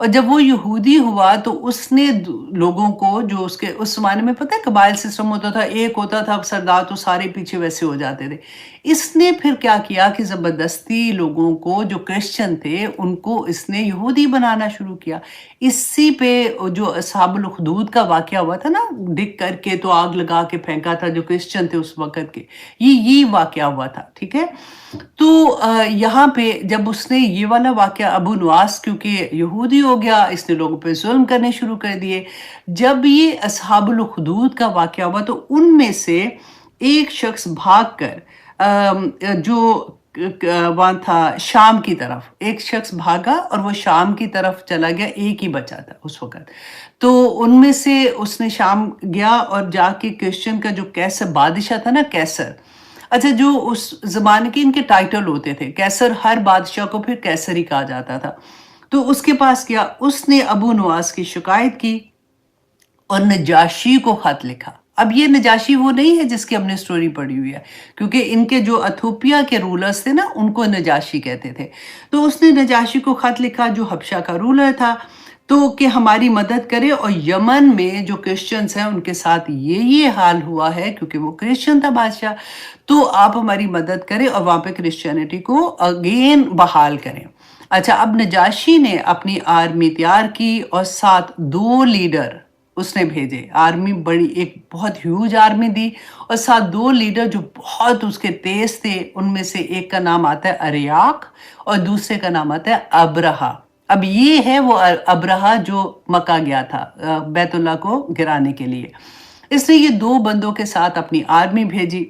اور جب وہ یہودی ہوا تو اس نے لوگوں کو جو اس کے اس زمانے میں پتہ ہے قبائل سسٹم ہوتا تھا، ایک ہوتا تھا سردار تو سارے پیچھے ویسے ہو جاتے تھے۔ اس نے پھر کیا کیا کہ زبردستی لوگوں کو جو کرسچن تھے ان کو اس نے یہودی بنانا شروع کیا۔ اسی پہ جو اصحاب الاخدود کا واقعہ ہوا تھا نا، ڈگ کر کے تو آگ لگا کے پھینکا تھا جو کرسچن تھے اس وقت کے، یہ واقعہ ہوا تھا، ٹھیک ہے۔ تو یہاں پہ جب اس نے یہ والا واقعہ، ابو نواس کیونکہ یہودی ہو گیا، اس نے لوگوں پہ ظلم کرنے شروع کر دیے۔ جب یہ اصحاب الاخدود کا واقعہ ہوا تو ان میں سے ایک شخص بھاگ کر جو وہاں تھا شام کی طرف، ایک شخص بھاگا اور وہ شام کی طرف چلا گیا، ایک ہی بچا تھا اس وقت۔ تو ان میں سے اس نے شام گیا اور جا کے کرسچن کا جو کیسر بادشاہ تھا نا، کیسر، اچھا جو اس زمانے کے ان کے ٹائٹل ہوتے تھے، کیسر، ہر بادشاہ کو پھر کیسر ہی کہا جاتا تھا۔ تو اس کے پاس کیا، اس نے ابو نواس کی شکایت کی اور نجاشی کو خط لکھا۔ اب یہ نجاشی وہ نہیں ہے جس کی ہم نے سٹوری پڑھی ہوئی ہے، کیونکہ ان کے جو ایتھوپیا کے رولرز تھے نا ان کو نجاشی کہتے تھے۔ تو اس نے نجاشی کو خط لکھا جو حبشہ کا رولر تھا، تو کہ ہماری مدد کرے، اور یمن میں جو کرسچنز ہیں ان کے ساتھ یہ حال ہوا ہے کیونکہ وہ کرسچن تھا بادشاہ، تو آپ ہماری مدد کریں اور وہاں پہ کرسچینٹی کو اگین بحال کریں۔ اچھا، اب نجاشی نے اپنی آرمی تیار کی اور ساتھ 2 لیڈر اس نے بھیجے، آرمی بڑی ایک بہت ہیوج آرمی دی، اور ساتھ 2 لیڈر جو بہت اس کے تیز تھے، ان میں سے ایک کا نام آتا ہے اریاق اور دوسرے کا نام آتا ہے ابرہا۔ اب یہ ہے وہ ابرہا جو مکہ گیا تھا بیت اللہ کو گرانے کے لیے۔ اس نے یہ 2 بندوں کے ساتھ اپنی آرمی بھیجی۔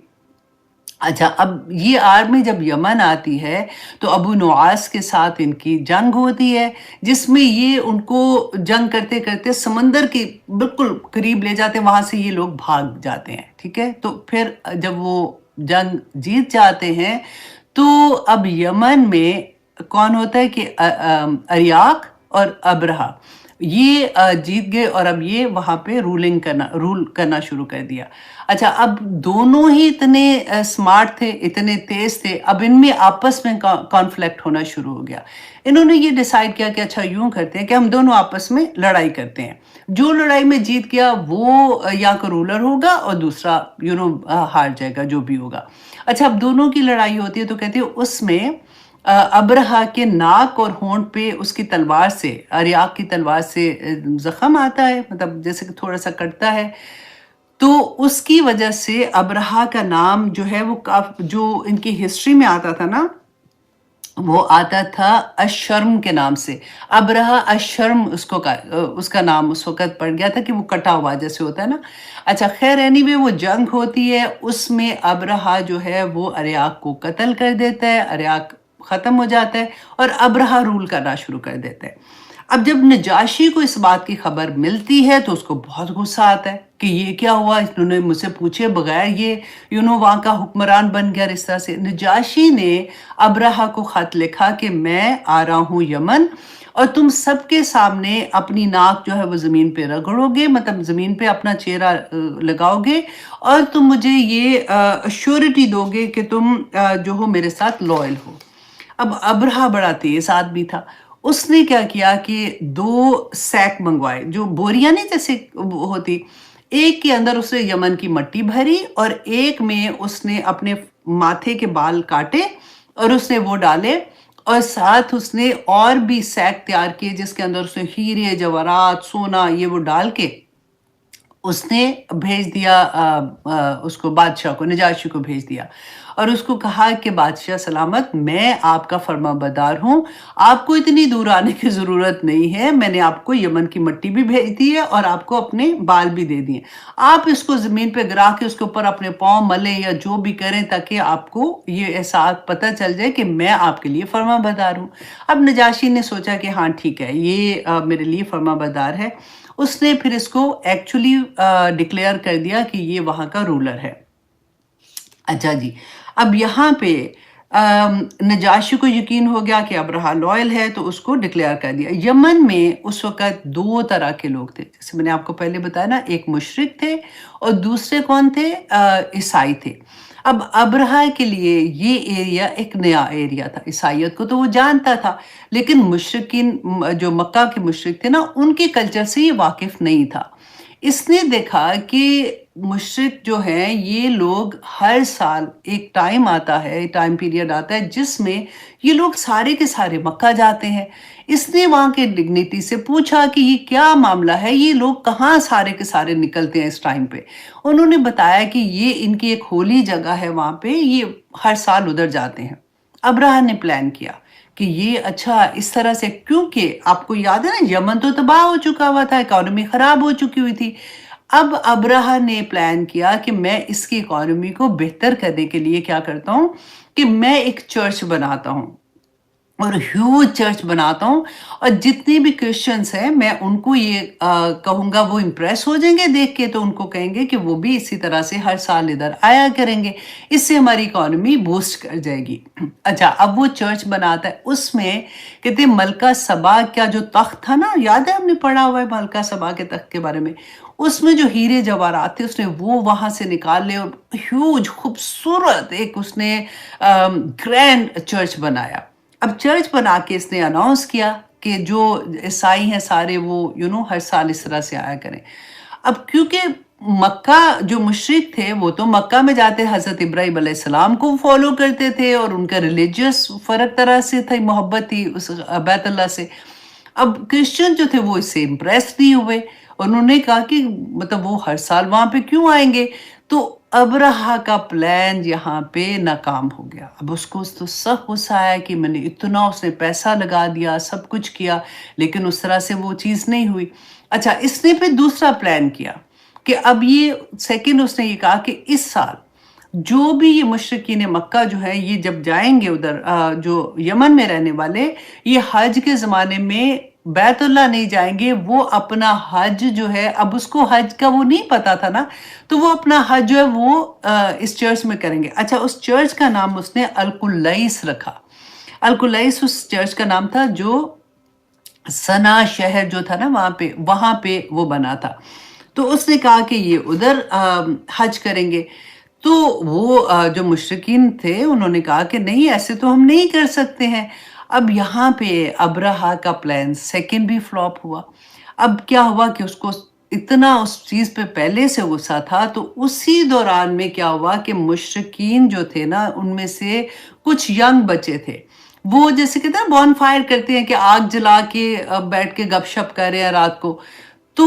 اچھا، اب یہ آرمی جب یمن آتی ہے تو ابو نواس کے ساتھ ان کی جنگ ہوتی ہے، جس میں یہ ان کو جنگ کرتے کرتے سمندر کے بالکل قریب لے جاتے ہیں، وہاں سے یہ لوگ بھاگ جاتے ہیں، ٹھیک ہے۔ تو پھر جب وہ جنگ جیت جاتے ہیں تو اب یمن میں کون ہوتا ہے کہ اریاق اور ابرہا یہ جیت گئے، اور اب یہ وہاں پہ رول کرنا شروع کر دیا۔ اچھا، اب دونوں ہی اتنے سمارٹ تھے، اتنے تیز تھے، اب ان میں آپس میں کانفلکٹ ہونا شروع ہو گیا۔ انہوں نے یہ ڈیسائیڈ کیا کہ اچھا یوں کرتے ہیں کہ ہم دونوں آپس میں لڑائی کرتے ہیں، جو لڑائی میں جیت گیا وہ یا کا رولر ہوگا اور دوسرا ہار جائے گا، جو بھی ہوگا۔ اچھا، اب دونوں کی لڑائی ہوتی ہے تو کہتے ہیں اس میں ابرہا کے ناک اور ہونٹ پہ اس کی تلوار سے، اریاق کی تلوار سے زخم آتا ہے، مطلب جیسے کہ تھوڑا سا کٹتا ہے، تو اس کی وجہ سے ابرہا کا نام جو ہے وہ جو ان کی ہسٹری میں آتا تھا نا، وہ آتا تھا اشرم کے نام سے۔ ابرہا اشرم اس کا نام اس وقت پڑ گیا تھا کہ وہ کٹا ہوا جیسے ہوتا ہے نا۔ اچھا، خیر اینی وے وہ جنگ ہوتی ہے، اس میں ابرہا جو ہے وہ اریاق کو قتل کر دیتا ہے، اریاق ختم ہو جاتا ہے اور ابرہا رول کرنا شروع کر دیتا ہے۔ اب جب نجاشی کو اس بات کی خبر ملتی ہے تو اس کو بہت غصہ آتا ہے کہ یہ کیا ہوا، انہوں نے مجھ سے پوچھے بغیر یہ وہاں کا حکمران بن گیا اس طرح سے۔ نجاشی نے ابرہا کو خط لکھا کہ میں آ رہا ہوں یمن، اور تم سب کے سامنے اپنی ناک جو ہے وہ زمین پہ رگڑو گے، مطلب زمین پہ اپنا چہرہ لگاؤ گے، اور تم مجھے یہ ایشورٹی دو گے کہ تم جو ہو میرے ساتھ لوئل ہو۔ اب ابرہا بڑا تیز آدمی تھا، اس نے کیا کیا کہ 2 سیک منگوائے، جو بوریاں نہیں جیسے ہوتی، ایک کے اندر اس نے یمن کی مٹی بھری اور ایک میں اس نے اپنے ماتھے کے بال کاٹے اور اس نے وہ ڈالے، اور ساتھ اس نے اور بھی سیک تیار کیے جس کے اندر اس نے ہیرے، جواہرات، سونا یہ وہ ڈال کے اس نے بھیج دیا اس کو، بادشاہ کو، نجاشی کو بھیج دیا، اور اس کو کہا کہ بادشاہ سلامت، میں آپ کا فرما بردار ہوں، آپ کو اتنی دور آنے کی ضرورت نہیں ہے، میں نے آپ کو یمن کی مٹی بھی بھیج دی ہے اور آپ کو اپنے بال بھی دے دیے، آپ اس کو زمین پہ گرا کے اس کے اوپر اپنے پاؤں ملیں یا جو بھی کریں تاکہ آپ کو یہ احساس پتہ چل جائے کہ میں آپ کے لیے فرما بردار ہوں۔ اب نجاشی نے سوچا کہ ہاں ٹھیک ہے، یہ میرے لیے فرما بردار ہے، اس نے پھر اس کو ایکچولی ڈکلیئر کر دیا کہ یہ وہاں کا رولر ہے۔ اچھا جی، اب یہاں پہ نجاشی کو یقین ہو گیا کہ ابرہا لوئل ہے تو اس کو ڈکلیئر کر دیا۔ یمن میں اس وقت 2 طرح کے لوگ تھے، جیسے میں نے آپ کو پہلے بتایا نا، ایک مشرک تھے اور دوسرے کون تھے، عیسائی تھے۔ اب ابرہہ کے لیے یہ ایریا ایک نیا ایریا تھا، عیسائیت کو تو وہ جانتا تھا، لیکن مشرکین جو مکہ کے مشرک تھے نا، ان کے کلچر سے یہ واقف نہیں تھا۔ اس نے دیکھا کہ مشرک جو ہیں یہ لوگ ہر سال ایک ٹائم آتا ہے، ٹائم پیریڈ آتا ہے جس میں یہ لوگ سارے کے سارے مکہ جاتے ہیں۔ اس نے وہاں کے ڈگنیٹی سے پوچھا کہ یہ کیا معاملہ ہے، یہ لوگ کہاں سارے کے سارے نکلتے ہیں اس ٹائم پہ؟ انہوں نے بتایا کہ یہ ان کی ایک ہولی جگہ ہے، وہاں پہ یہ ہر سال ادھر جاتے ہیں۔ ابراہ نے پلان کیا کہ یہ اچھا اس طرح سے، کیونکہ آپ کو یاد ہے نا یمن تو تباہ ہو چکا ہوا تھا، اکانومی خراب ہو چکی ہوئی تھی۔ اب ابراہ نے پلان کیا کہ میں اس کی اکانومی کو بہتر کرنے کے لیے کیا کرتا ہوں کہ میں ایک چرچ بناتا ہوں، اور ہیوج چرچ بناتا ہوں، اور جتنے بھی کرسچنس ہیں میں ان کو یہ کہوں گا، وہ امپریس ہو جائیں گے دیکھ کے، تو ان کو کہیں گے کہ وہ بھی اسی طرح سے ہر سال ادھر آیا کریں گے، اس سے ہماری اکانومی بوسٹ کر جائے گی۔ اچھا، اب وہ چرچ بناتا ہے، اس میں کہتے ہیں ملکہ سبا کا جو تخت تھا نا، یاد ہے ہم نے پڑھا ہوا ہے ملکہ سبا کے تخت کے بارے میں، اس میں جو ہیرے جواہرات تھے اس نے وہ وہاں سے نکال لے، اور ہیوج خوبصورت ایک اس نے گرینڈ چرچ بنایا۔ اب چرچ بنا کے اس نے اناؤنس کیا کہ جو عیسائی ہیں سارے وہ ہر سال اس طرح سے آیا کریں۔ اب کیونکہ مکہ جو مشرک تھے وہ تو مکہ میں جاتے حضرت ابراہیم علیہ السلام کو فالو کرتے تھے، اور ان کا ریلیجیس فرق طرح سے تھی، محبت تھی اس بیت اللہ سے۔ اب کرسچن جو تھے وہ اس سے امپریس نہیں ہوئے، انہوں نے کہا کہ مطلب وہ ہر سال وہاں پہ کیوں آئیں گے؟ تو ابرہہ کا پلان یہاں پہ ناکام ہو گیا۔ اب اس کو تو سخت غصہ آیا کہ میں نے اتنا، اس نے پیسہ لگا دیا، سب کچھ کیا، لیکن اس طرح سے وہ چیز نہیں ہوئی۔ اچھا، اس نے پھر دوسرا پلان کیا کہ اب یہ سیکنڈ اس نے یہ کہا کہ اس سال جو بھی یہ مشرکین مکہ جو ہے یہ جب جائیں گے ادھر، جو یمن میں رہنے والے، یہ حج کے زمانے میں بیت اللہ نہیں جائیں گے، وہ اپنا حج جو ہے، اب اس کو حج کا وہ نہیں پتا تھا نا، تو وہ اپنا حج جو ہے وہ اس چرچ میں کریں گے۔ اچھا، اس چرچ کا نام اس نے القلیس رکھا۔ القلیس اس چرچ کا نام تھا جو سنا شہر جو تھا نا وہاں پہ وہ بنا تھا۔ تو اس نے کہا کہ یہ ادھر حج کریں گے۔ تو وہ جو مشرکین تھے انہوں نے کہا کہ نہیں، ایسے تو ہم نہیں کر سکتے ہیں۔ اب یہاں پہ ابرہہ کا پلان سیکنڈ بھی فلاپ ہوا۔ اب کیا ہوا کہ اس کو اتنا اس چیز پہ پہلے سے غصہ تھا، تو اسی دوران میں کیا ہوا کہ مشرکین جو تھے نا ان میں سے کچھ ینگ بچے تھے، وہ جیسے کہتے ہیں بون فائر کرتے ہیں کہ آگ جلا کے بیٹھ کے گپ شپ کر رہے ہیں رات کو۔ تو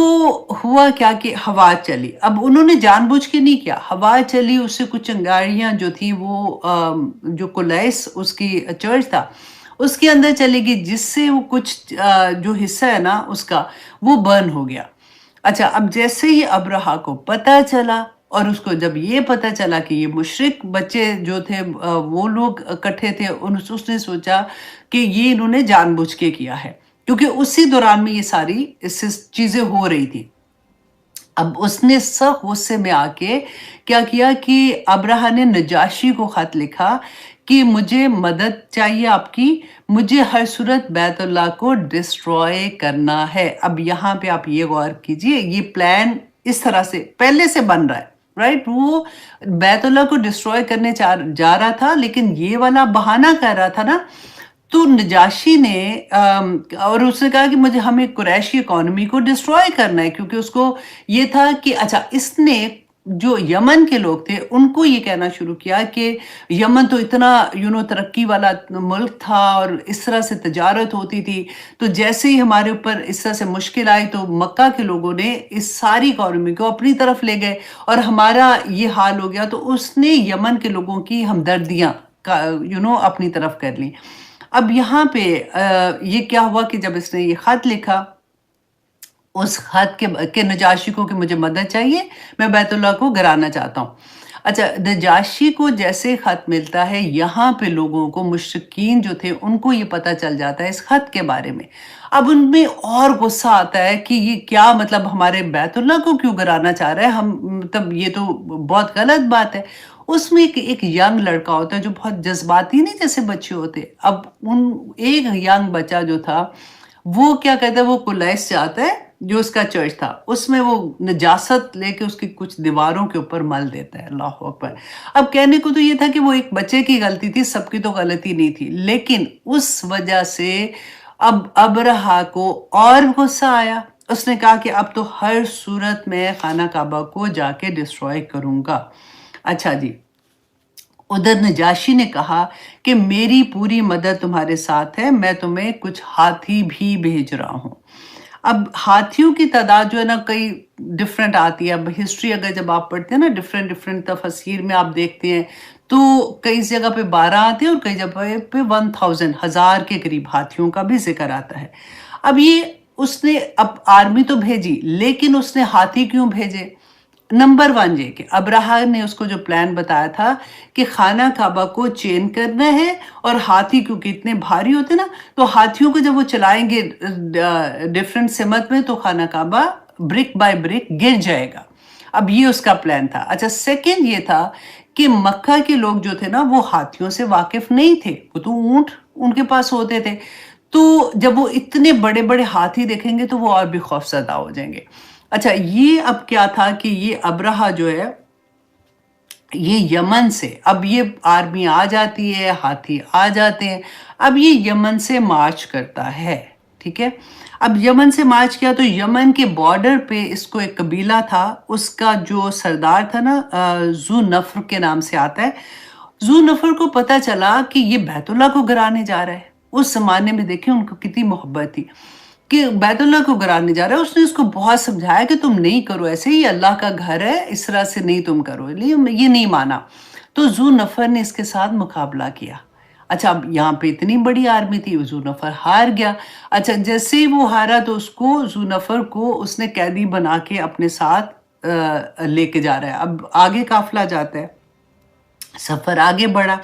ہوا کیا کہ ہوا چلی، اب انہوں نے جان بوجھ کے نہیں کیا، ہوا چلی، اس سے کچھ انگاریاں جو تھی وہ جو کلیس اس کی چرچ تھا اس کے اندر چلے گی، جس سے وہ کچھ جو حصہ ہے نا اس کا وہ برن ہو گیا۔ اچھا، اب جیسے ہی ابرہہ کو پتہ چلا، اور اس کو جب یہ پتہ چلا کہ یہ مشرک بچے جو تھے وہ لوگ اکٹھے تھے، اس نے سوچا کہ یہ انہوں نے جان بوجھ کے کیا ہے، کیونکہ اسی دوران میں یہ ساری چیزیں ہو رہی تھی۔ اب اس نے سخت غصے میں آ کے کیا کیا کہ ابرہہ نے نجاشی کو خط لکھا کہ مجھے مدد چاہیے آپ کی، مجھے ہر صورت بیت اللہ کو ڈسٹروائے کرنا ہے۔ اب یہاں پہ آپ یہ غور کیجئے، یہ پلان اس طرح سے پہلے سے بن رہا ہے، رائٹ؟ وہ بیت اللہ کو ڈسٹروائے کرنے جا رہا تھا، لیکن یہ والا بہانہ کر رہا تھا نا۔ تو نجاشی نے اور اس نے کہا کہ ہمیں قریشی اکانومی کو ڈسٹروائے کرنا ہے، کیونکہ اس کو یہ تھا کہ اچھا، اس نے جو یمن کے لوگ تھے ان کو یہ کہنا شروع کیا کہ یمن تو اتنا ترقی والا ملک تھا اور اس طرح سے تجارت ہوتی تھی، تو جیسے ہی ہمارے اوپر اس طرح سے مشکل آئی تو مکہ کے لوگوں نے اس ساری اکانومی کو اپنی طرف لے گئے اور ہمارا یہ حال ہو گیا۔ تو اس نے یمن کے لوگوں کی ہمدردیاں اپنی طرف کر لیں۔ اب یہاں پہ یہ کیا ہوا کہ جب اس نے یہ خط لکھا اس خط کے نجاشی کو کہ مجھے مدد چاہیے، میں بیت اللہ کو گرانا چاہتا ہوں۔ اچھا، نجاشی کو جیسے خط ملتا ہے، یہاں پہ لوگوں کو، مشرکین جو تھے ان کو یہ پتہ چل جاتا ہے اس خط کے بارے میں۔ اب ان میں اور غصہ آتا ہے کہ یہ کیا مطلب ہمارے بیت اللہ کو کیوں گرانا چاہ رہا ہے، مطلب یہ تو بہت غلط بات ہے۔ اس میں ایک ینگ لڑکا ہوتا ہے جو بہت جذباتی، نہیں جیسے بچے ہوتے، اب ایک ینگ بچہ جو تھا وہ کیا کہتا ہے، وہ کلیس سے آتا ہے جو اس کا چرچ تھا، اس میں وہ نجاست لے کے اس کی کچھ دیواروں کے اوپر مل دیتا ہے. اللہ اکبر. اب کہنے کو تو یہ تھا کہ وہ ایک بچے کی غلطی تھی، سب کی تو غلطی نہیں تھی، لیکن اس وجہ سے اب ابرہہ کو اور غصہ آیا. اس نے کہا کہ اب تو ہر صورت میں خانہ کعبہ کو جا کے ڈسٹروائے کروں گا. اچھا جی، ادھر نجاشی نے کہا کہ میری پوری مدد تمہارے ساتھ ہے، میں تمہیں کچھ ہاتھی بھی بھیج رہا ہوں. اب ہاتھیوں کی تعداد جو ہے نا کئی ڈفرینٹ آتی ہے. اب ہسٹری اگر جب آپ پڑھتے ہیں نا ڈفرینٹ تفسیر میں آپ دیکھتے ہیں تو کئی جگہ پہ 12 آتے ہیں اور کئی جگہ پہ 1000 کے قریب ہاتھیوں کا بھی ذکر آتا ہے. اب یہ اس نے اب آرمی تو بھیجی، لیکن اس نے ہاتھی کیوں بھیجے؟ نمبر 1 یہ کہ ابرہہ نے اس کو جو پلان بتایا تھا کہ خانہ کعبہ کو چین کرنا ہے، اور ہاتھی کیونکہ اتنے بھاری ہوتے نا، تو ہاتھیوں کو جب وہ چلائیں گے ڈفرینٹ سمت میں تو خانہ کعبہ برک بائی برک گر جائے گا. اب یہ اس کا پلان تھا. اچھا، سیکنڈ یہ تھا کہ مکہ کے لوگ جو تھے نا وہ ہاتھیوں سے واقف نہیں تھے، وہ تو اونٹ ان کے پاس ہوتے تھے. تو جب وہ اتنے بڑے بڑے ہاتھی دیکھیں گے تو وہ اور بھی خوف زدہ ہو جائیں گے. اچھا، یہ اب کیا تھا کہ یہ ابرہہ جو ہے یہ یمن سے، اب یہ آرمی آ جاتی ہے، ہاتھی آ جاتے ہیں، اب یہ یمن سے مارچ کرتا ہے. ٹھیک ہے، اب یمن سے مارچ کیا تو یمن کے بارڈر پہ اس کو ایک قبیلہ تھا، اس کا جو سردار تھا نا ذو نفر کے نام سے آتا ہے. ذو نفر کو پتا چلا کہ یہ بیت اللہ کو گرانے جا رہا ہے. اس زمانے میں دیکھیں ان کو کتنی محبت تھی کہ بیت اللہ کو گرانے جا رہا ہے. اس نے اس کو بہت سمجھایا کہ تم نہیں کرو ایسے، یہ اللہ کا گھر ہے، اس طرح سے نہیں تم کرو، یہ نہیں مانا. تو ذو نفر نے اس کے ساتھ مقابلہ کیا. اچھا، اب یہاں پہ اتنی بڑی آرمی تھی، ذو نفر ہار گیا. اچھا، جیسے ہی وہ ہارا تو اس کو ذو نفر کو اس نے قیدی بنا کے اپنے ساتھ لے کے جا رہا ہے. اب آگے قافلہ جاتا ہے، سفر آگے بڑھا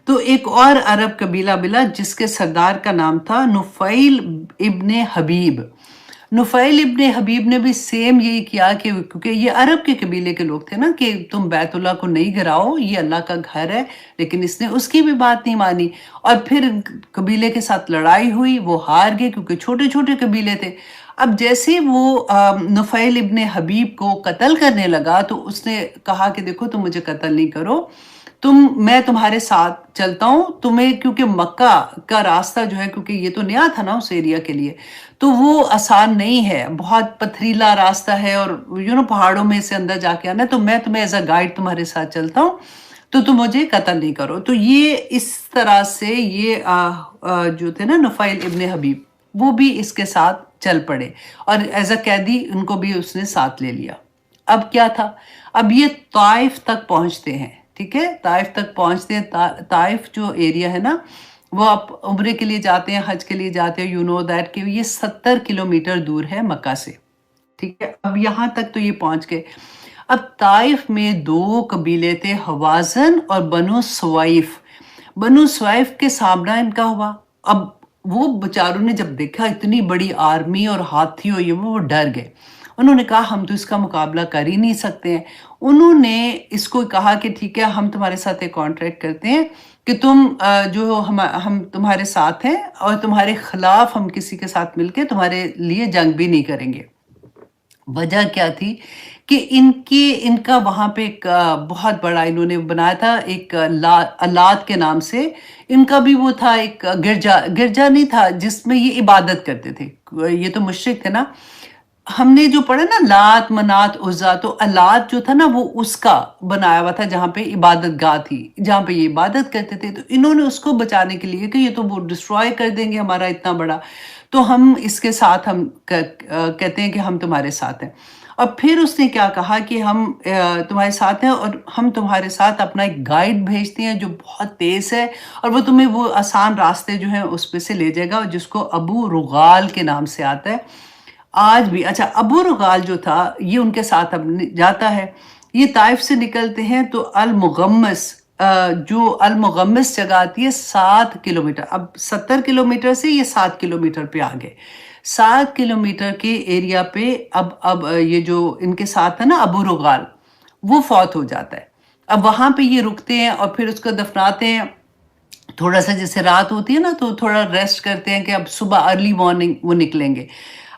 تو ایک اور عرب قبیلہ ملا جس کے سردار کا نام تھا نفیل ابن حبیب. نفیل ابن حبیب نے بھی سیم یہی کیا کہ کیونکہ یہ عرب کے قبیلے کے لوگ تھے نا کہ تم بیت اللہ کو نہیں گراؤ، یہ اللہ کا گھر ہے، لیکن اس نے اس کی بھی بات نہیں مانی. اور پھر قبیلے کے ساتھ لڑائی ہوئی، وہ ہار گئے کیونکہ چھوٹے چھوٹے قبیلے تھے. اب جیسے وہ نفیل ابن حبیب کو قتل کرنے لگا تو اس نے کہا کہ دیکھو تم مجھے قتل نہیں کرو، میں تمہارے ساتھ چلتا ہوں. تمہیں کیونکہ مکہ کا راستہ جو ہے، کیونکہ یہ تو نیا تھا نا اس ایریا کے لیے، تو وہ آسان نہیں ہے، بہت پتھریلا راستہ ہے اور پہاڑوں میں سے اندر جا کے آنا ہے. تو میں تمہیں ایز اے گائیڈ تمہارے ساتھ چلتا ہوں، تو تم مجھے قتل نہیں کرو. تو یہ اس طرح سے یہ جو تھے نا نفیل ابن حبیب، وہ بھی اس کے ساتھ چل پڑے اور ایز اے قیدی ان کو بھی اس نے ساتھ لے لیا. اب کیا تھا، اب یہ طائف تک پہنچتے ہیں. ٹھیک ہے، طائف تک پہنچتے ہیں. طائف جو ایریا ہے نا، وہ آپ عمرے کے لیے جاتے ہیں، حج کے لیے جاتے ہیں، یو نو دیٹ کہ یہ 70 کلومیٹر دور ہے مکہ سے. ٹھیک ہے، اب یہاں تک تو یہ پہنچ گئے. اب طائف میں 2 قبیلے تھے، حوازن اور بنو سوائف. بنو سوائف کے سامنا ان کا ہوا. اب وہ بچاروں نے جب دیکھا اتنی بڑی آرمی اور ہاتھی ہوئی، وہ ڈر گئے. انہوں نے کہا ہم تو اس کا مقابلہ کر ہی نہیں سکتے ہیں. انہوں نے اس کو کہا کہ ٹھیک ہے، ہم تمہارے ساتھ ایک کانٹریکٹ کرتے ہیں کہ تم جو ہم تمہارے ساتھ ہیں اور تمہارے خلاف ہم کسی کے ساتھ مل کے تمہارے لیے جنگ بھی نہیں کریں گے. وجہ کیا تھی کہ ان کا وہاں پہ ایک بہت بڑا انہوں نے بنایا تھا ایک اللات کے نام سے. ان کا بھی وہ تھا ایک گرجا نہیں تھا جس میں یہ عبادت کرتے تھے. یہ تو مشرک تھے نا. ہم نے جو پڑھا نا لات منات عزا، تو اللات جو تھا نا وہ اس کا بنایا ہوا تھا جہاں پہ عبادت گاہ تھی، جہاں پہ یہ عبادت کرتے تھے. تو انہوں نے اس کو بچانے کے لیے کہ یہ تو وہ ڈسٹروائے کر دیں گے ہمارا اتنا بڑا، تو ہم اس کے ساتھ ہم کہتے ہیں کہ ہم تمہارے ساتھ ہیں. اور پھر اس نے کیا کہا کہ ہم تمہارے ساتھ ہیں اور ہم تمہارے ساتھ اپنا ایک گائیڈ بھیجتے ہیں جو بہت تیز ہے اور وہ تمہیں وہ آسان راستے جو ہیں اس پہ سے لے جائے گا، جس کو ابو رغال کے نام سے آتا ہے آج بھی. اچھا، ابو رغال جو تھا یہ ان کے ساتھ اب جاتا ہے. یہ طائف سے نکلتے ہیں تو المغمس، جو المغمس جگہ آتی ہے 7 کلومیٹر. اب 70 کلومیٹر سے یہ 7 کلومیٹر پہ آگے. 7 کلومیٹر کے ایریا پہ اب یہ جو ان کے ساتھ ہے نا ابو رغال، وہ فوت ہو جاتا ہے. اب وہاں پہ یہ رکتے ہیں اور پھر اس کو دفناتے ہیں. تھوڑا سا جیسے رات ہوتی ہے نا تو تھوڑا ریسٹ کرتے ہیں کہ اب صبح ارلی مارننگ وہ نکلیں گے.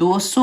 200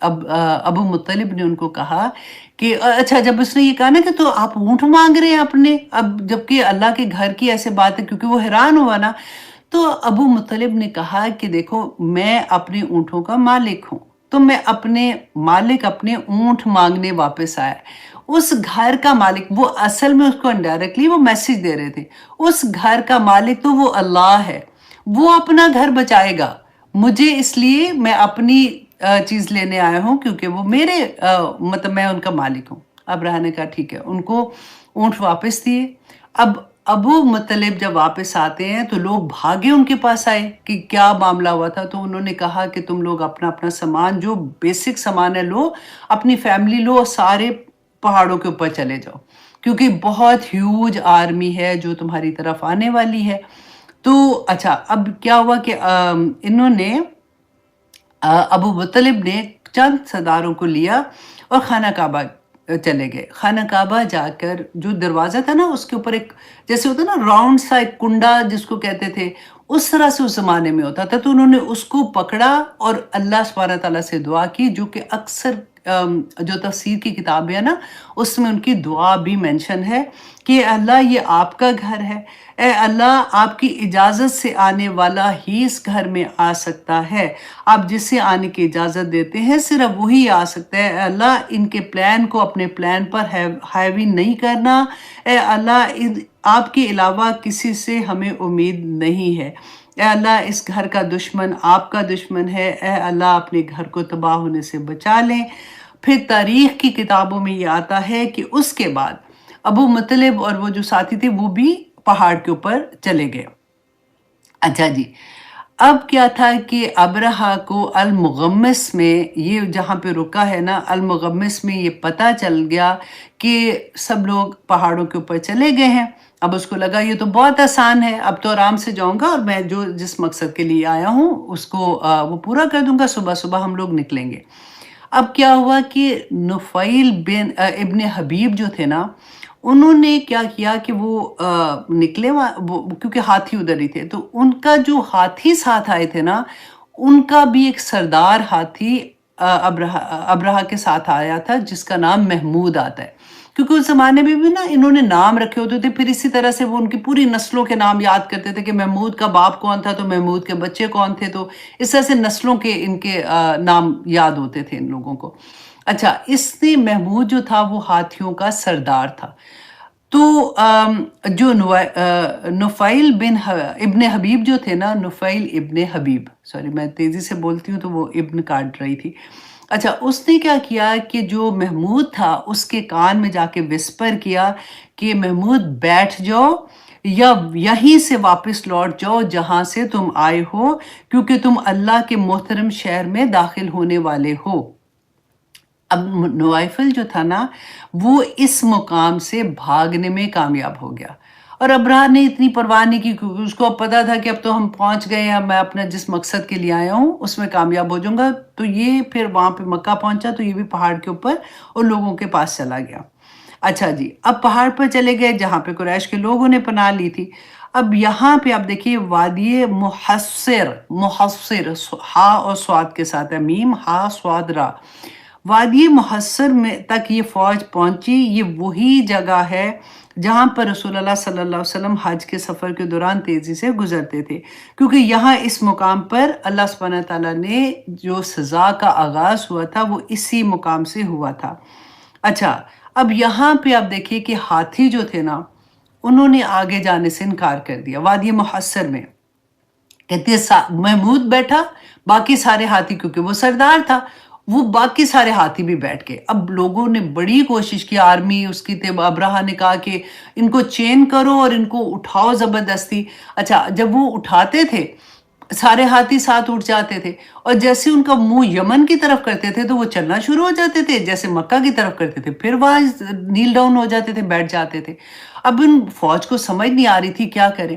ابو مطلب نے ان کو کہا کہ اچھا جب اس نے یہ کہا نا کہ تو آپ اونٹ مانگ رہے ہیں اپنے، اب جبکہ اللہ کے گھر کی ایسے بات ہے، کیونکہ وہ حیران ہوا نا، تو ابو مطلب نے کہا کہ دیکھو میں اپنے اونٹوں کا مالک ہوں، تو میں اپنے مالک اپنے اونٹ مانگنے واپس آیا۔ اس گھر کا مالک، وہ اصل میں اس کو انڈائریکٹلی وہ میسج دے رہے تھے، اس گھر کا مالک تو وہ اللہ ہے، وہ اپنا گھر بچائے گا، مجھے اس لیے میں اپنی چیز لینے آیا ہوں کیونکہ وہ میرے مطلب میں ان کا مالک ہوں۔ ابرہہ نے کہا ٹھیک ہے، ان کو اونٹ واپس دیے۔ اب ابو مطلب جب واپس آتے ہیں تو لوگ بھاگے ان کے پاس آئے کہ کیا معاملہ ہوا تھا، تو انہوں نے کہا کہ تم لوگ اپنا اپنا سامان، جو بیسک سامان ہے لو، اپنی فیملی لو، سارے پہاڑوں کے اوپر چلے جاؤ، کیونکہ بہت ہیوج آرمی ہے جو تمہاری طرف آنے والی ہے۔ تو اچھا اب کیا ہوا کہ انہوں نے ابو مطلب نے چند سرداروں کو لیا اور خانہ کعبہ چلے گئے۔ خانہ کعبہ جا کر جو دروازہ تھا نا، اس کے اوپر ایک جیسے ہوتا نا راؤنڈ سا ایک کنڈا جس کو کہتے تھے، اس طرح سے اس زمانے میں ہوتا تھا، تو انہوں نے اس کو پکڑا اور اللہ سبحانہ تعالیٰ سے دعا کی، جو کہ اکثر جو تفسیر کی کتابیں ہیں نا، اس میں ان کی دعا بھی منشن ہے کہ اللہ یہ آپ کا گھر ہے، اے اللہ آپ کی اجازت سے آنے والا ہی اس گھر میں آ سکتا ہے، آپ جسے آنے کی اجازت دیتے ہیں صرف وہی آ سکتا ہے، اے اللہ ان کے پلان کو اپنے پلان پر حاوی نہیں کرنا، اے اللہ آپ کے علاوہ کسی سے ہمیں امید نہیں ہے، اے اللہ اس گھر کا دشمن آپ کا دشمن ہے، اے اللہ اپنے گھر کو تباہ ہونے سے بچا لیں۔ پھر تاریخ کی کتابوں میں یہ آتا ہے کہ اس کے بعد ابو مطلب اور وہ جو ساتھی تھے وہ بھی پہاڑ کے اوپر چلے گئے۔ اچھا جی، اب کیا تھا کہ ابرہہ کو المغمس میں، یہ جہاں پہ رکا ہے نا، المغمس میں یہ پتہ چل گیا کہ سب لوگ پہاڑوں کے اوپر چلے گئے ہیں۔ اب اس کو لگا یہ تو بہت آسان ہے، اب تو آرام سے جاؤں گا اور میں جس مقصد کے لیے آیا ہوں اس کو وہ پورا کر دوں گا، صبح صبح ہم لوگ نکلیں گے۔ اب کیا ہوا کہ نفیل بن ابن حبیب جو تھے نا، انہوں نے کیا کیا کہ وہ نکلے کیونکہ ہاتھی ادھر ہی تھے، تو ان کا جو ہاتھی ساتھ آئے تھے نا، ان کا بھی ایک سردار ہاتھی ابرہہ کے ساتھ آیا تھا جس کا نام محمود آتا ہے، کیونکہ اس زمانے میں بھی نا انہوں نے نام رکھے ہوتے تھے، پھر اسی طرح سے وہ ان کی پوری نسلوں کے نام یاد کرتے تھے کہ محمود کا باپ کون تھا تو محمود کے بچے کون تھے، تو اس طرح سے نسلوں کے ان کے نام یاد ہوتے تھے ان لوگوں کو۔ اچھا، اس نے محمود جو تھا وہ ہاتھیوں کا سردار تھا، تو جو نفیل بن ابن حبیب جو تھے نا، نفیل ابن حبیب، سوری میں تیزی سے بولتی ہوں تو وہ ابن کاٹ رہی تھی۔ اچھا، اس نے کیا کیا کہ جو محمود تھا اس کے کان میں جا کے وسپر کیا کہ محمود بیٹھ جاؤ یا یہیں سے واپس لوٹ جاؤ جہاں سے تم آئے ہو، کیونکہ تم اللہ کے محترم شہر میں داخل ہونے والے ہو۔ اب نوائفل جو تھا نا، وہ اس مقام سے بھاگنے میں کامیاب ہو گیا، اور ابرہہ نے اتنی پرواہ نہیں کی کیونکہ اس کو اب پتا تھا کہ اب تو ہم پہنچ گئے ہیں، میں اپنا جس مقصد کے لیے آیا ہوں اس میں کامیاب ہو جاؤں گا، تو یہ پھر وہاں پہ مکہ پہنچا تو یہ بھی پہاڑ کے اوپر اور لوگوں کے پاس چلا گیا۔ اچھا جی، اب پہاڑ پر چلے گئے جہاں پہ قریش کے لوگوں نے پناہ لی تھی۔ اب یہاں پہ آپ دیکھیے وادی محصر، محصر ہا اور سواد کے ساتھ ہے، میم ہا سواد را، وادی محصر میں تک یہ فوج پہنچی۔ یہ وہی جگہ ہے جہاں پر رسول اللہ صلی اللہ علیہ وسلم حج کے سفر کے دوران تیزی سے گزرتے تھے، کیونکہ یہاں اس مقام پر اللہ سبحانہ تعالیٰ نے جو سزا کا آغاز ہوا تھا وہ اسی مقام سے ہوا تھا۔ اچھا، اب یہاں پہ آپ دیکھیے کہ ہاتھی جو تھے نا، انہوں نے آگے جانے سے انکار کر دیا وادی محصر میں، کہتے محمود بیٹھا، باقی سارے ہاتھی، کیونکہ وہ سردار تھا، وہ باقی سارے ہاتھی بھی بیٹھ گئے۔ اب لوگوں نے بڑی کوشش کی، آرمی اس کی تھے، ابرہہ نے کہا کہ ان کو چین کرو اور ان کو اٹھاؤ زبردستی۔ اچھا، جب وہ اٹھاتے تھے سارے ہاتھی ساتھ اٹھ جاتے تھے، اور جیسے ان کا منہ یمن کی طرف کرتے تھے تو وہ چلنا شروع ہو جاتے تھے، جیسے مکہ کی طرف کرتے تھے پھر وہاں نیل ڈاؤن ہو جاتے تھے، بیٹھ جاتے تھے۔ اب ان فوج کو سمجھ نہیں آ رہی تھی کیا کریں۔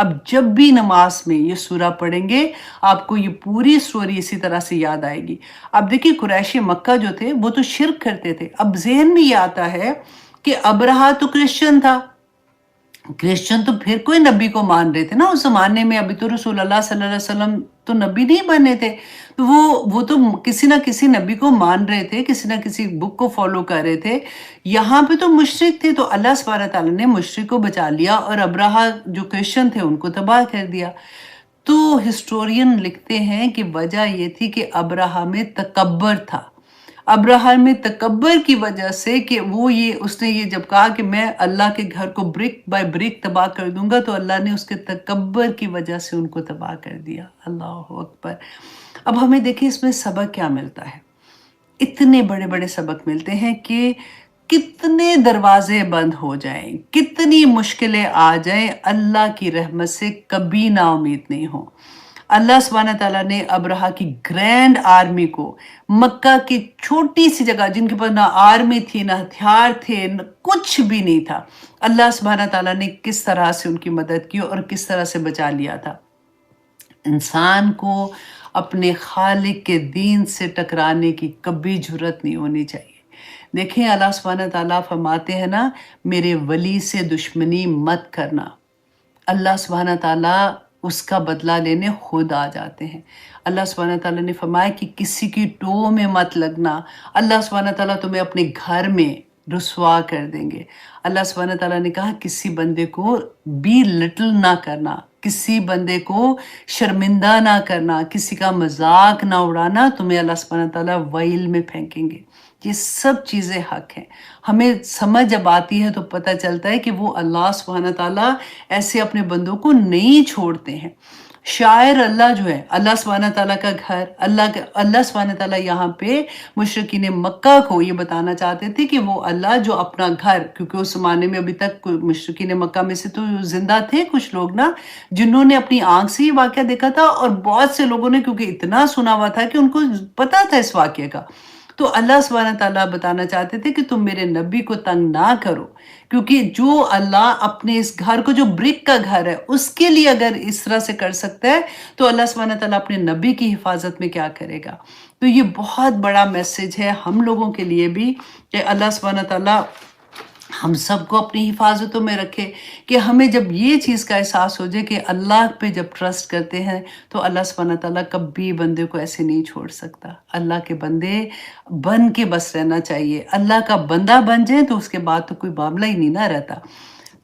اب جب بھی نماز میں یہ سورہ پڑھیں گے آپ کو یہ پوری سٹوری اسی طرح سے یاد آئے گی۔ اب دیکھیے قریش مکہ جو تھے وہ تو شرک کرتے تھے، اب ذہن میں یہ آتا ہے کہ ابرہہ تو کرسچن تھا، کرسچن تو پھر کوئی نبی کو مان رہے تھے نا اس زمانے میں، ابھی تو رسول اللہ صلی اللہ علیہ وسلم تو نبی نہیں بنے تھے، تو وہ تو کسی نہ کسی نبی کو مان رہے تھے، کسی نہ کسی بک کو فالو کر رہے تھے۔ یہاں پہ تو مشرک تھے، تو اللہ سبحانہ تعالیٰ نے مشرک کو بچا لیا اور ابرہہ جو کرسچن تھے ان کو تباہ کر دیا۔ تو ہسٹورین لکھتے ہیں کہ وجہ یہ تھی کہ ابرہہ میں تکبر تھا، ابراہم میں تکبر کی وجہ سے کہ اس نے یہ جب کہا کہ میں اللہ کے گھر کو برک بائی برک تباہ کر دوں گا، تو اللہ نے اس کے تکبر کی وجہ سے ان کو تباہ کر دیا۔ اللہ اکبر۔ اب ہمیں دیکھیں اس میں سبق کیا ملتا ہے، اتنے بڑے بڑے سبق ملتے ہیں کہ کتنے دروازے بند ہو جائیں، کتنی مشکلیں آ جائیں، اللہ کی رحمت سے کبھی نا امید نہیں ہو۔ اللہ سبحانہ تعالیٰ نے ابرہہ کی گرینڈ آرمی کو مکہ کی چھوٹی سی جگہ جن کے پاس نہ آرمی تھی، نہ ہتھیار تھے، نہ کچھ بھی نہیں تھا، اللہ سبحانہ تعالیٰ نے کس طرح سے ان کی مدد کی اور کس طرح سے بچا لیا تھا۔ انسان کو اپنے خالق کے دین سے ٹکرانے کی کبھی جرت نہیں ہونی چاہیے۔ دیکھیں اللہ سبحانہ تعالیٰ فرماتے ہیں نا، میرے ولی سے دشمنی مت کرنا، اللہ سبحانہ تعالیٰ اس کا بدلہ لینے خود آ جاتے ہیں۔ اللہ سبحانہ تعالیٰ نے فرمایا کہ کسی کی ٹو میں مت لگنا، اللہ سبحانہ تعالیٰ تمہیں اپنے گھر میں رسوا کر دیں گے۔ اللہ سبحانہ تعالیٰ نے کہا کسی بندے کو بی لٹل نہ کرنا، کسی بندے کو شرمندہ نہ کرنا، کسی کا مذاق نہ اڑانا، تمہیں اللہ سبحانہ تعالیٰ ویل میں پھینکیں گے۔ یہ سب چیزیں حق ہیں، ہمیں سمجھ جب آتی ہے تو پتہ چلتا ہے کہ وہ اللہ سبحانہ تعالیٰ ایسے اپنے بندوں کو نہیں چھوڑتے ہیں۔ شاعر اللہ جو ہے، اللہ سبحانہ تعالیٰ کا گھر، اللہ سبحانہ تعالیٰ یہاں پہ مشرکین مکہ کو یہ بتانا چاہتے تھے کہ وہ اللہ جو اپنا گھر، کیونکہ اس زمانے میں ابھی تک مشرکین مکہ میں سے تو زندہ تھے کچھ لوگ نا، جنہوں نے اپنی آنکھ سے یہ واقعہ دیکھا تھا، اور بہت سے لوگوں نے کیونکہ اتنا سنا ہوا تھا کہ ان کو پتا تھا اس واقعے کا، تو اللہ سبحانہ تعالیٰ بتانا چاہتے تھے کہ تم میرے نبی کو تنگ نہ کرو، کیونکہ جو اللہ اپنے اس گھر کو جو برک کا گھر ہے اس کے لیے اگر اس طرح سے کر سکتا ہے تو اللہ سبحانہ تعالیٰ اپنے نبی کی حفاظت میں کیا کرے گا۔ تو یہ بہت بڑا میسج ہے ہم لوگوں کے لیے بھی کہ اللہ سبحانہ تعالیٰ ہم سب کو اپنی حفاظتوں میں رکھے، کہ ہمیں جب یہ چیز کا احساس ہو جائے کہ اللہ پہ جب ٹرسٹ کرتے ہیں تو اللہ سبحانہ تعالیٰ کبھی بندے کو ایسے نہیں چھوڑ سکتا۔ اللہ کے بندے بن کے بس رہنا چاہیے، اللہ کا بندہ بن جائیں تو اس کے بعد تو کوئی معاملہ ہی نہیں نہ رہتا۔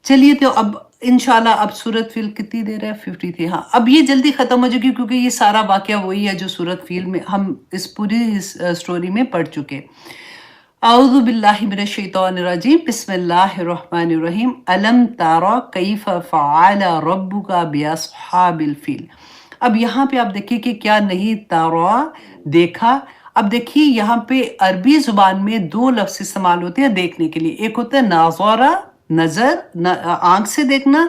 چلیے تو اب انشاءاللہ اب سورۃ فیل کتنی دیر ہے؟ 53۔ ہاں اب یہ جلدی ختم ہو جائے گی کیونکہ یہ سارا واقعہ وہی ہے جو سورۃ فیل میں ہم اس پوری سٹوری میں پڑھ چکے۔ اعوذ باللہ من الشیطان الرجیم، بسم اللہ الرحمن الرحیم۔ الم تری کیف فعل ربک باصحاب الفیل۔ اب یہاں پہ آپ دیکھیے کہ کیا نہیں تارا دیکھا۔ اب دیکھیے یہاں پہ عربی زبان میں دو لفظ استعمال ہوتے ہیں دیکھنے کے لیے، ایک ہوتا ہے ناظرہ، نظر، آنکھ سے دیکھنا،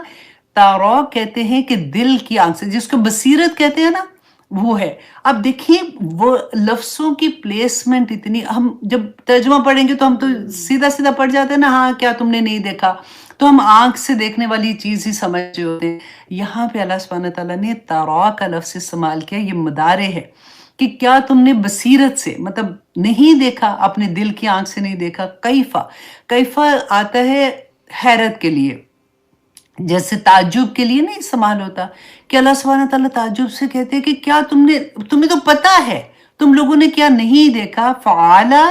تارا کہتے ہیں کہ دل کی آنکھ سے، جس کو بصیرت کہتے ہیں نا، وہ ہے۔ اب دیکھیے وہ لفظوں کی پلیسمنٹ اتنی، ہم جب ترجمہ پڑھیں گے تو ہم تو سیدھا سیدھا پڑھ جاتے ہیں نا، ہاں کیا تم نے نہیں دیکھا، تو ہم آنکھ سے دیکھنے والی چیز ہی سمجھ رہے ہوتے ہیں۔ یہاں پہ اللہ سبحانہ تعالیٰ نے تارا کا لفظ استعمال کیا، یہ مدارے ہے کہ کیا تم نے بصیرت سے، مطلب نہیں دیکھا، اپنے دل کی آنکھ سے نہیں دیکھا۔ کیفا، کیفا آتا ہے حیرت کے لیے، جیسے تعجب کے لیے نہیں استعمال ہوتا، کہ اللہ سبحانہ تعالیٰ تعجب سے کہتے ہیں کہ کیا تمہیں تو پتا ہے، تم لوگوں نے کیا نہیں دیکھا۔ فعالا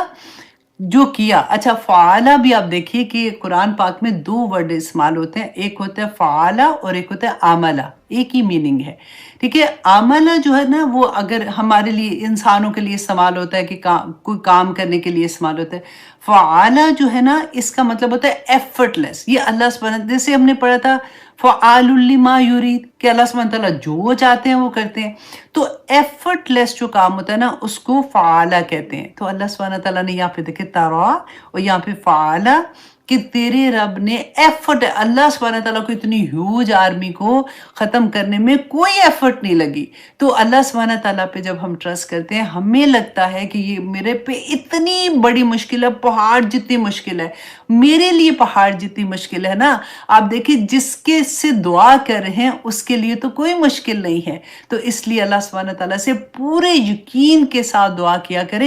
جو کیا، اچھا فعالا بھی آپ دیکھیے کہ قرآن پاک میں دو ورڈ استعمال ہوتے ہیں، ایک ہوتا ہے فعالا اور ایک ہوتا ہے عملا، ایک ہی میننگ ہے، ٹھیک ہے۔ عملا جو ہے نا وہ اگر ہمارے لیے انسانوں کے لیے استعمال ہوتا ہے کہ کوئی کام کرنے کے لیے استعمال ہوتا ہے، فعالا جو ہے نا اس کا مطلب ہوتا ہے ایفرٹ لیس۔ یہ اللہ سبحانہ، جیسے ہم نے پڑھا تھا فعال لما یرید، کہ اللہ سبحانہ تعالیٰ جو چاہتے ہیں وہ کرتے ہیں، تو ایفرٹ لیس جو کام ہوتا ہے نا اس کو فعالا کہتے ہیں۔ تو اللہ سبحانہ تعالیٰ نے یہاں پہ دیکھے تارا اور یہاں پہ فعالا، کہ تیرے رب نے ایفرٹ، اللہ سبحانہ تعالیٰ کو اتنی ہیوج آرمی کو ختم کرنے میں کوئی ایفرٹ نہیں لگی. تو اللہ سبحانہ تعالیٰ پہ جب ہم ٹرسٹ کرتے ہیں، ہمیں لگتا ہے کہ یہ میرے پہ اتنی بڑی مشکل ہے، پہاڑ جتنی مشکل ہے، میرے لیے پہاڑ جتنی مشکل ہے نا. آپ دیکھیں جس کے سے دعا کر رہے ہیں اس کے لیے تو کوئی مشکل نہیں ہے. تو اس لیے اللہ سبحانہ تعالیٰ سے پورے یقین کے ساتھ دعا کیا کریں.